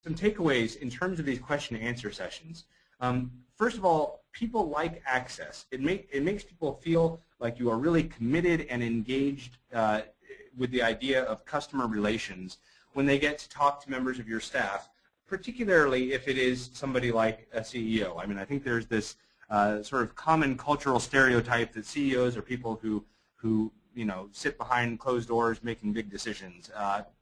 some takeaways in terms of these question and answer sessions. First of all, people like access. It makes people feel like you are really committed and engaged with the idea of customer relations when they get to talk to members of your staff, particularly if it is somebody like a CEO. I mean, I think there's this sort of common cultural stereotype that CEOs are people who sit behind closed doors making big decisions.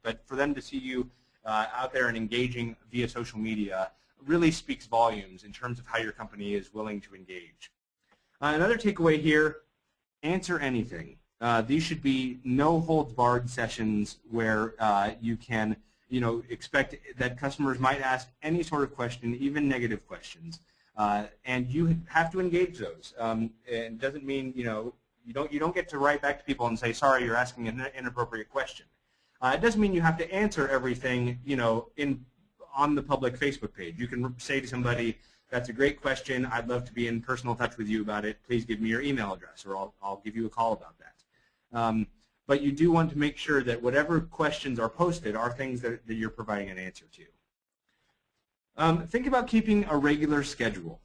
But for them to see you out there and engaging via social media really speaks volumes in terms of how your company is willing to engage. Another takeaway here, answer anything. These should be no-holds-barred sessions where you can expect that customers might ask any sort of question, even negative questions. And you have to engage those. And it doesn't mean, you don't get to write back to people and say, sorry, you're asking an inappropriate question. It doesn't mean you have to answer everything, on the public Facebook page. You can say to somebody, that's a great question. I'd love to be in personal touch with you about it. Please give me your email address, or I'll give you a call about that. But you do want to make sure that whatever questions are posted are things that you're providing an answer to. Think about keeping a regular schedule.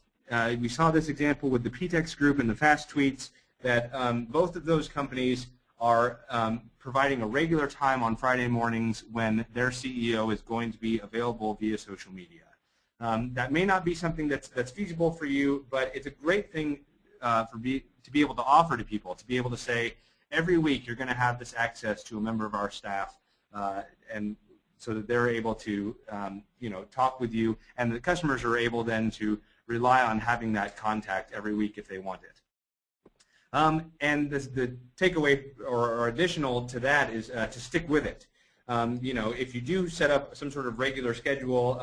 We saw this example with the PTEX group and the Fast Tweets, that both of those companies are providing a regular time on Friday mornings when their CEO is going to be available via social media. That may not be something that's feasible for you, but it's a great thing to be able to offer to people, to be able to say, every week you're going to have this access to a member of our staff, and so that they're able to talk with you, and the customers are able then to rely on having that contact every week if they want it. And the takeaway or additional to that is to stick with it. If you do set up some sort of regular schedule,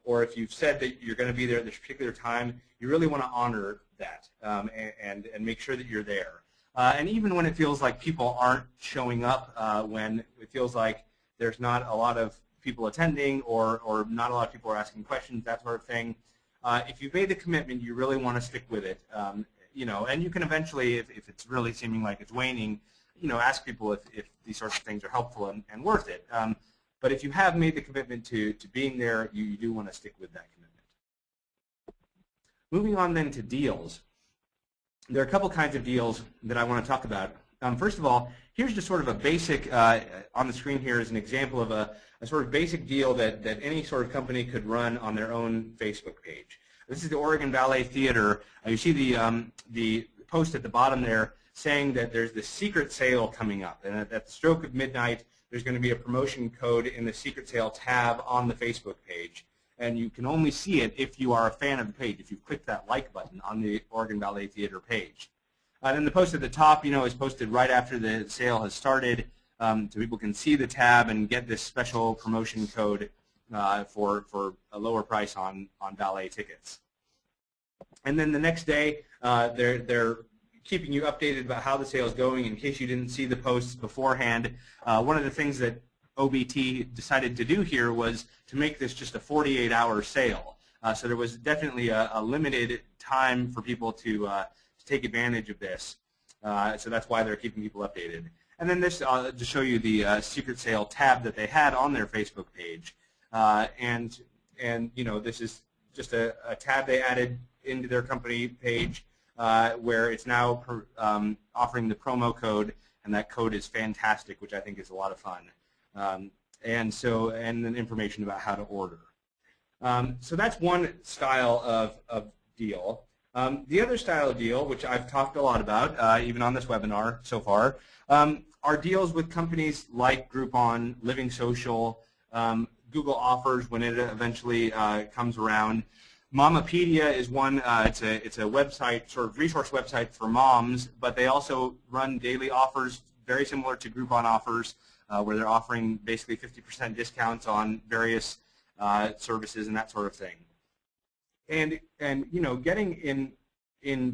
or if you've said that you're going to be there at this particular time, you really want to honor that and make sure that you're there. And even when it feels like people aren't showing up, when it feels like there's not a lot of people attending or not a lot of people are asking questions, that sort of thing, if you've made the commitment, you really want to stick with it. And you can eventually, if it's really seeming like it's waning, ask people if these sorts of things are helpful and worth it. But if you have made the commitment to being there, you do want to stick with that commitment. Moving on then to deals. There are a couple kinds of deals that I want to talk about. First of all, here's just sort of a basic, on the screen here is an example of a sort of basic deal that any sort of company could run on their own Facebook page. This is the Oregon Ballet Theater. You see the post at the bottom there saying that there's this secret sale coming up, and at the stroke of midnight, there's going to be a promotion code in the secret sale tab on the Facebook page, and you can only see it if you are a fan of the page, if you click that like button on the Oregon Ballet Theater page. And then the post at the top, is posted right after the sale has started, so people can see the tab and get this special promotion code for a lower price on ballet tickets. And then the next day, they're keeping you updated about how the sale is going in case you didn't see the posts beforehand. One of the things that OBT decided to do here was to make this just a 48-hour sale. So there was definitely a limited time for people to take advantage of this. So that's why they're keeping people updated. And then this to show you the secret sale tab that they had on their Facebook page. And this is just a tab they added into their company page where it's now offering the promo code, and that code is fantastic, which I think is a lot of fun. And then information about how to order. So that's one style of deal. The other style of deal, which I've talked a lot about, even on this webinar so far, are deals with companies like Groupon, Living Social, Google Offers when it eventually comes around. Mamapedia is one. It's a website, sort of resource website for moms, but they also run daily offers very similar to Groupon offers, where they're offering basically 50% discounts on various services and that sort of thing. And getting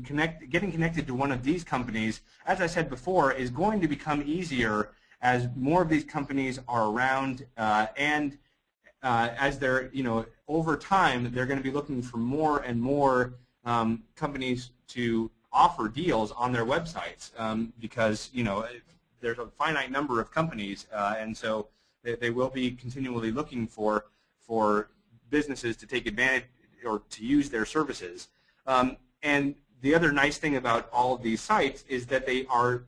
connected to one of these companies, as I said before, is going to become easier as more of these companies are around, and as they're, over time, they're going to be looking for more and more companies to offer deals on their websites because, there's a finite number of companies, and so they will be continually looking for for businesses to take advantage or to use their services. And the other nice thing about all of these sites is that they are,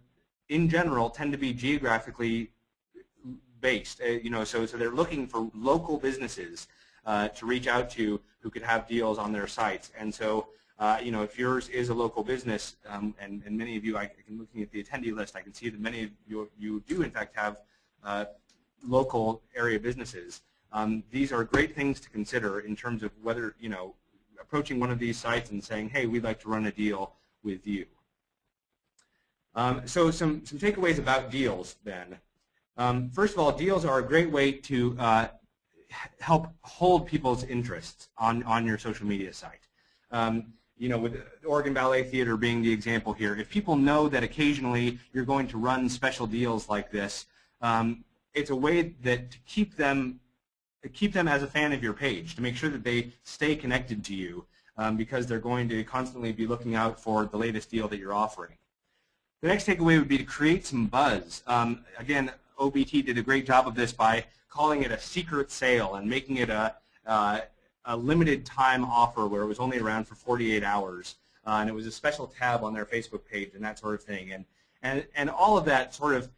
in general, tend to be geographically based. So they're looking for local businesses to reach out to who could have deals on their sites. And so, if yours is a local business, and many of you, looking at the attendee list, I can see that many of you do in fact have local area businesses. These are great things to consider in terms of whether, approaching one of these sites and saying, hey, we'd like to run a deal with you. So some takeaways about deals then. First of all, deals are a great way to help hold people's interests on your social media site. With the Oregon Ballet Theater being the example here, if people know that occasionally you're going to run special deals like this, it's a way that to keep them as a fan of your page, to make sure that they stay connected to you, because they're going to constantly be looking out for the latest deal that you're offering. The next takeaway would be to create some buzz. Again, OBT did a great job of this by calling it a secret sale and making it a limited time offer where it was only around for 48 hours. And it was a special tab on their Facebook page and that sort of thing. And all of that sort of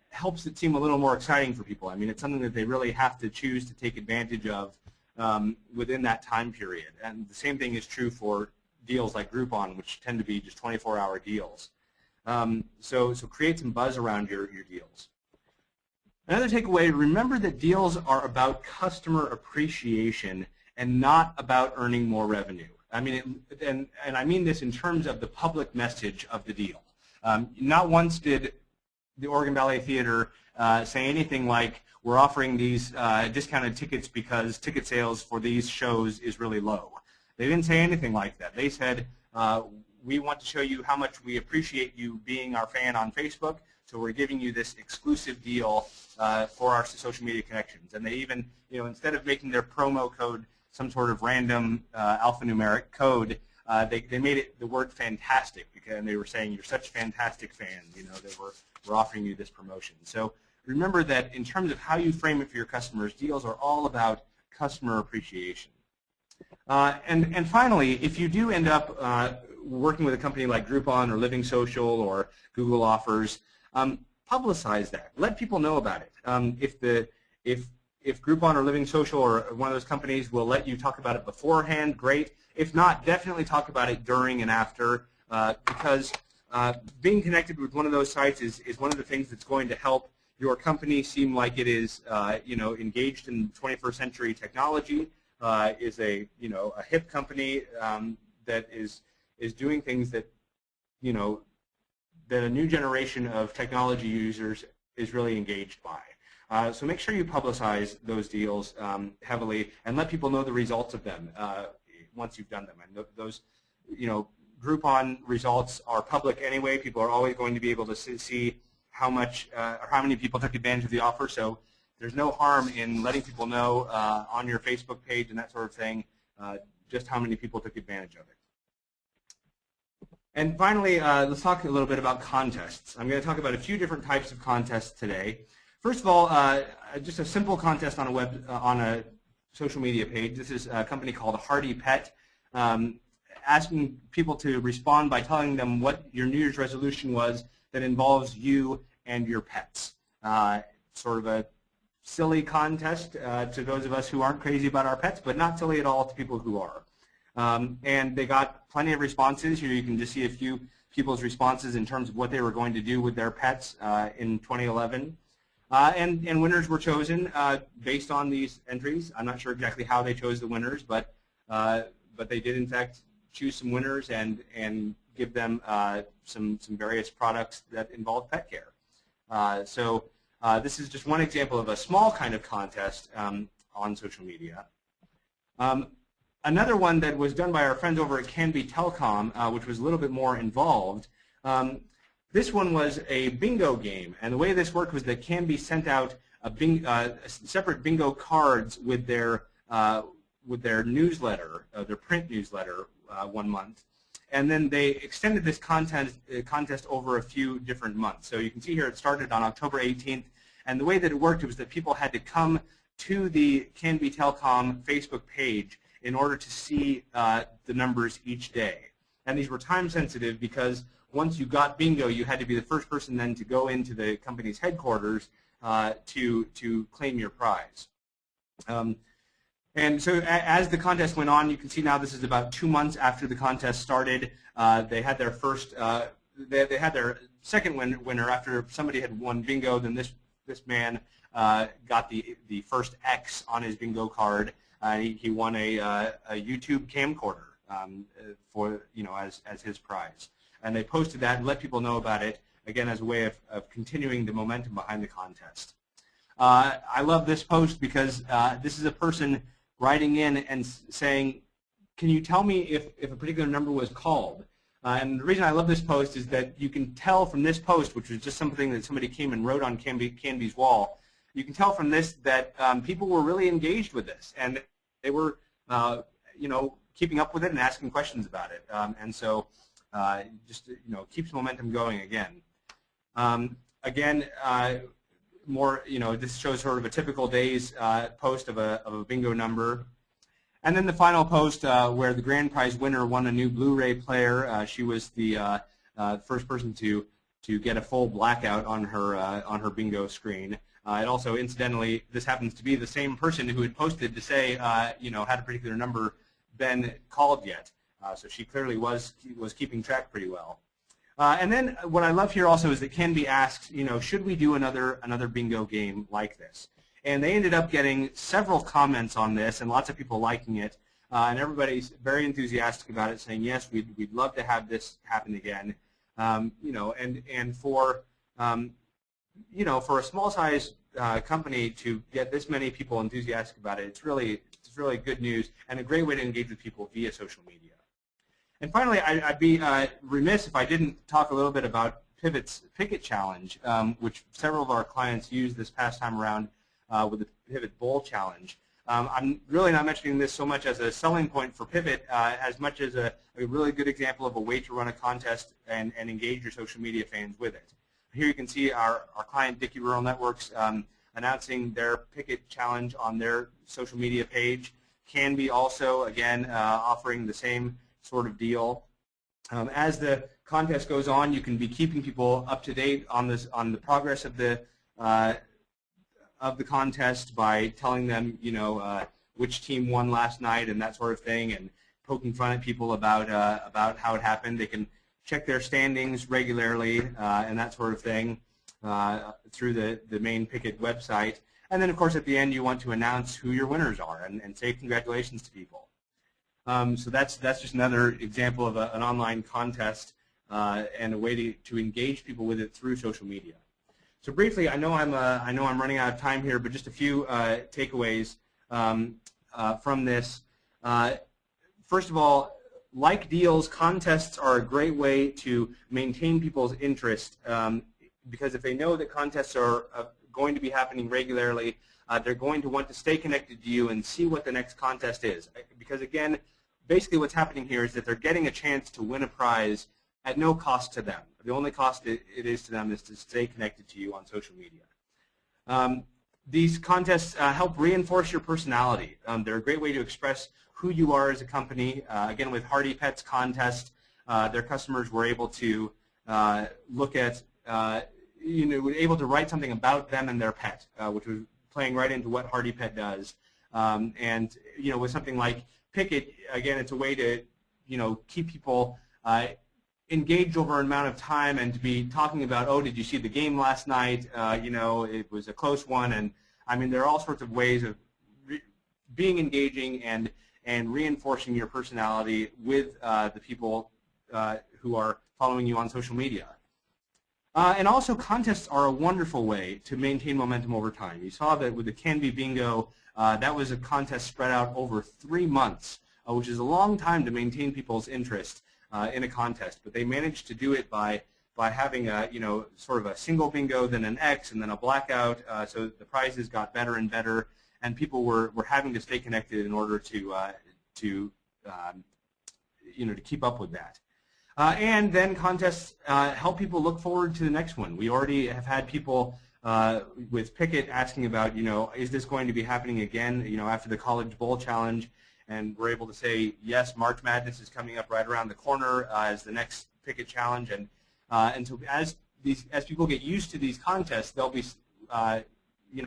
helps it seem a little more exciting for people. I mean, it's something that they really have to choose to take advantage of within that time period. And the same thing is true for deals like Groupon, which tend to be just 24-hour deals. So create some buzz around your deals. Another takeaway, remember that deals are about customer appreciation and not about earning more revenue. I mean, and I mean this in terms of the public message of the deal. Not once did the Oregon Ballet Theater say anything like, we're offering these discounted tickets because ticket sales for these shows is really low. They didn't say anything like that. They said, we want to show you how much we appreciate you being our fan on Facebook, so we're giving you this exclusive deal for our social media connections. And they even, instead of making their promo code some sort of random alphanumeric code, they made it the word fantastic, and they were saying, you're such fantastic fans, that we're offering you this promotion. So remember that in terms of how you frame it for your customers, deals are all about customer appreciation. And finally, if you do end up working with a company like Groupon or Living Social or Google Offers, publicize that. Let people know about it. If Groupon or Living Social or one of those companies will let you talk about it beforehand, great. If not, definitely talk about it during and after, because being connected with one of those sites is one of the things that's going to help your company seem like it is engaged in 21st century technology, is a hip company that is doing things that that a new generation of technology users is really engaged by. So make sure you publicize those deals heavily and let people know the results of them once you've done them. And those, Groupon results are public anyway. People are always going to be able to see how much or how many people took advantage of the offer. So there's no harm in letting people know on your Facebook page and that sort of thing just how many people took advantage of it. And finally, let's talk a little bit about contests. I'm going to talk about a few different types of contests today. First of all, just a simple contest on a social media page. This is a company called Hardy Pet, asking people to respond by telling them what your New Year's resolution was that involves you and your pets. Sort of a silly contest to those of us who aren't crazy about our pets, but not silly at all to people who are. And they got plenty of responses. Here you can just see a few people's responses in terms of what they were going to do with their pets in 2011. And winners were chosen based on these entries. I'm not sure exactly how they chose the winners, but they did in fact choose some winners and give them some various products that involve pet care. So this is just one example of a small kind of contest on social media. Another one that was done by our friends over at Canby Telecom, which was a little bit more involved, this one was a bingo game, and the way this worked was that Canby sent out separate bingo cards with their newsletter, their print newsletter, one month, and then they extended this contest over a few different months. So you can see here it started on October 18th, and the way that it worked was that people had to come to the Canby Telecom Facebook page in order to see the numbers each day. And these were time sensitive because once you got bingo, you had to be the first person then to go into the company's headquarters to claim your prize. And so as the contest went on, you can see now this is about 2 months after the contest started. They had their first, they had their second winner after somebody had won bingo. Then this man got the first X on his bingo card. He won a YouTube camcorder for as his prize. And they posted that and let people know about it, again, as a way of continuing the momentum behind the contest. I love this post because this is a person writing in and saying, can you tell me if a particular number was called? And the reason I love this post is that you can tell from this post, which was just something that somebody came and wrote on Canby's wall, you can tell from this that people were really engaged with this, and they were, keeping up with it and asking questions about it. And so just keeps momentum going again. This shows sort of a typical day's post of a bingo number. And then the final post where the grand prize winner won a new Blu-ray player. She was the first person to get a full blackout on her bingo screen. It also, incidentally, this happens to be the same person who had posted to say, had a particular number been called yet. So she clearly was keeping track pretty well. And then what I love here also is that Canby asks, should we do another bingo game like this? And they ended up getting several comments on this and lots of people liking it. And everybody's very enthusiastic about it, saying, yes, we'd love to have this happen again. And for for a small size company to get this many people enthusiastic about it, it's really good news and a great way to engage with people via social media. And finally, I'd be remiss if I didn't talk a little bit about Pivot's Picket Challenge, which several of our clients used this past time around with the Pivot Bowl Challenge. I'm really not mentioning this so much as a selling point for Pivot as much as a really good example of a way to run a contest and engage your social media fans with it. Here you can see our client, Dickey Rural Networks, announcing their Picket Challenge on their social media page. Canby also, again, offering the same sort of deal. As the contest goes on, you can be keeping people up to date on the progress of the contest by telling them, which team won last night and that sort of thing, and poking fun at people about how it happened. They can check their standings regularly and that sort of thing through the main Picket website. And then, of course, at the end, you want to announce who your winners are and say congratulations to people. So that's just another example of an online contest and a way to engage people with it through social media. So briefly, I know I'm running out of time here, but just a few takeaways from this. First of all, like deals, contests are a great way to maintain people's interest because if they know that contests are going to be happening regularly, they're going to want to stay connected to you and see what the next contest is. Because again, basically what's happening here is that they're getting a chance to win a prize at no cost to them. The only cost it is to them is to stay connected to you on social media. These contests help reinforce your personality. They're a great way to express who you are as a company. Again, with Hardy Pets contest, their customers were able to look at, were able to write something about them and their pet, which was playing right into what Hardy Pet does. And with something like Picket, again, it's a way to keep people engaged over an amount of time and to be talking about, oh, did you see the game last night? It was a close one, and I mean there are all sorts of ways of being engaging and reinforcing your personality with the people who are following you on social media. And also, contests are a wonderful way to maintain momentum over time. You saw that with the Canby Bingo, that was a contest spread out over 3 months, which is a long time to maintain people's interest in a contest. But they managed to do it by having a sort of a single bingo, then an X, and then a blackout. So the prizes got better and better, and people were having to stay connected in order to keep up with that. And then contests help people look forward to the next one. We already have had people with Pickett asking about, is this going to be happening again, after the College Bowl Challenge? And we're able to say, yes, March Madness is coming up right around the corner as the next Pickett Challenge. And so as people get used to these contests, they'll be,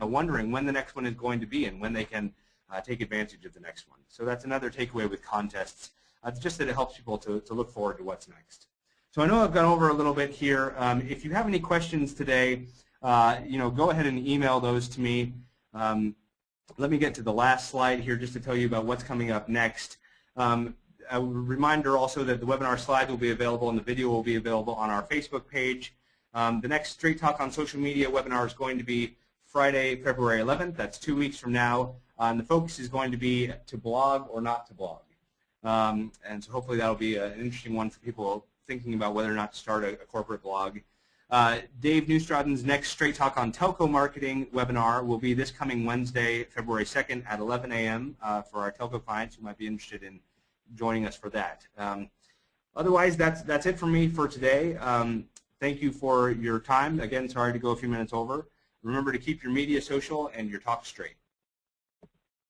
wondering when the next one is going to be and when they can take advantage of the next one. So that's another takeaway with contests. It's just that it helps people to look forward to what's next. So I know I've gone over a little bit here. If you have any questions today, go ahead and email those to me. Let me get to the last slide here just to tell you about what's coming up next. A reminder also that the webinar slides will be available and the video will be available on our Facebook page. The next Straight Talk on Social Media webinar is going to be Friday, February 11th. That's 2 weeks from now. And the focus is going to be to blog or not to blog. And so hopefully that'll be an interesting one for people thinking about whether or not to start a corporate blog. Dave Neustraden's next Straight Talk on Telco Marketing webinar will be this coming Wednesday, February 2nd at 11 a.m. For our telco clients who might be interested in joining us for that. Otherwise, that's it for me for today. Thank you for your time. Again, sorry to go a few minutes over. Remember to keep your media social and your talk straight.